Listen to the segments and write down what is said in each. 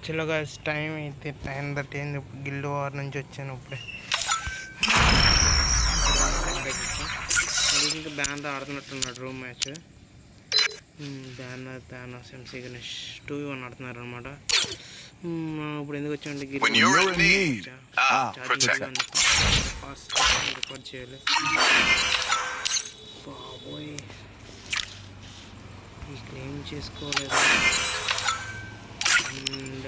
యాక్చువల్గా టైం అయితే 10:30 అయింది. గిల్డ్ వార్ నుంచి వచ్చాను ఇప్పుడే. ఇంకా బ్యాన్ ఆడుతున్నట్టున్నాడు room match. Thanos MC Ganesh 2v1 ఆడుతున్నారు అనమాట. ఇప్పుడు ఎందుకు వచ్చామంటే ఫాస్ట్ రికార్డ్ చేయాలి. బాబోయ్ ఈ క్లెయిమ్ చేసుకోలేదు. అండ్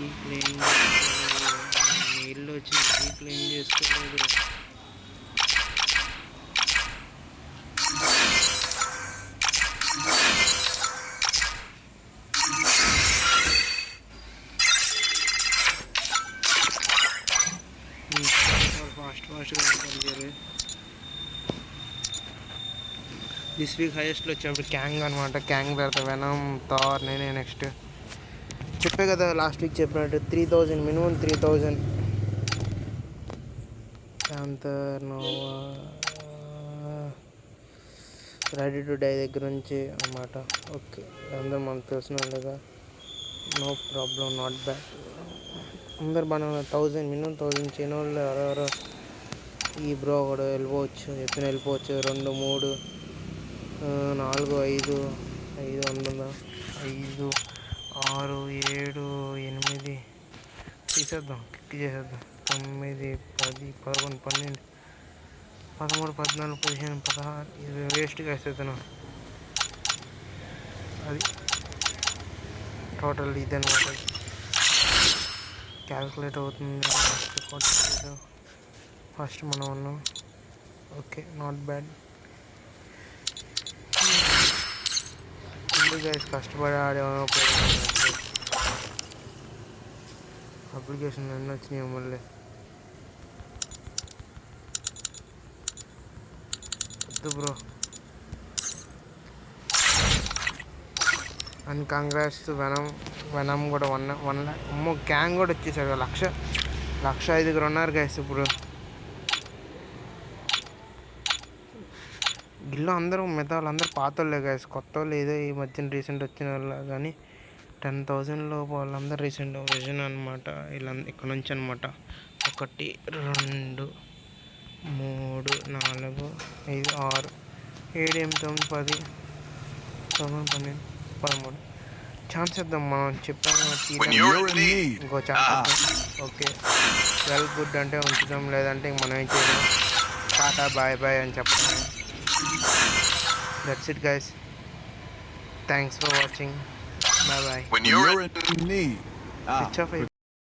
ఈ క్లెయిమ్ మెయిల్లో వచ్చింది, ఈ క్లెయిమ్ చేసుకోలేదు. ఫాస్ట్గా జరిగారు. దిస్ వీక్ హైయెస్ట్లో వచ్చేప్పుడు క్యాంగ్ అనమాట. క్యాంగ్ తర్వాత వెనమ్, థార్, నేనే నెక్స్ట్. చెప్పే కదా లాస్ట్ వీక్ చెప్పినట్టు 3000 minimum 3000. Panther, Nova, ready to die దగ్గర నుంచి అన్నమాట. ఓకే అందరూ మనకు తెలిసిన వాళ్ళుగా, నో ప్రాబ్లం, నాట్ బ్యాడ్. అందరు బాగా 1000 మినిమం 1000 చేయని వాళ్ళు ఎవరెవరో. ఈ బ్రో కూడా వెళ్ళిపోవచ్చు, చెప్పిన వెళ్ళిపోవచ్చు. 2, 3, 4, 5, 500, 5, 6, 7, 8 తీసేద్దాం, కిక్ చేసేద్దాం. 9, 10, 11, 12, 13, 14, 15, 16 ఇది వేస్ట్గా వేసేద్దాను. అది టోటల్ ఇది అనమాట. క్యాల్కులేట్ అవుతుంది. ఫస్ట్ మనం ఉన్నాం. Okay not bad. గైస్ కష్టపడి ఆడే అప్లికేషన్ అన్నీ వచ్చినాయి మళ్ళీ. వద్దు బ్రో. అండ్ కంగ్రాట్స్ వెనమ్ కూడా 1 lakh. అమ్మో గ్యాంగ్ కూడా వచ్చేసాడు. 1,05,000 ఉన్నారు గైస్ ఇప్పుడు. గిల్లో అందరూ మిగతా వాళ్ళందరూ పాత వాళ్ళే గైస్, కొత్త వాళ్ళు ఏదో ఈ మధ్యన రీసెంట్ వచ్చిన వాళ్ళు కానీ 10,000 వాళ్ళందరూ రీసెంట్ విజన్ అనమాట. ఇలా ఇక్కడ నుంచి అనమాట. 1, 2, 3, 4, 5, 6, 7, 8, 9, 10, 11, 12, 13 ఛాన్స్ ఇద్దాం. మనం చెప్పాము ఇంకో ఛాన్స్ ఇద్దాం. ఓకే వెల్ గుడ్ అంటే ఉంచుదాం, లేదంటే మనం ఏం చేద్దాం, టాటా బాయ్ బాయ్ అని చెప్పడం. That's it guys. Thanks for watching. Bye bye. When you're in need. Switch off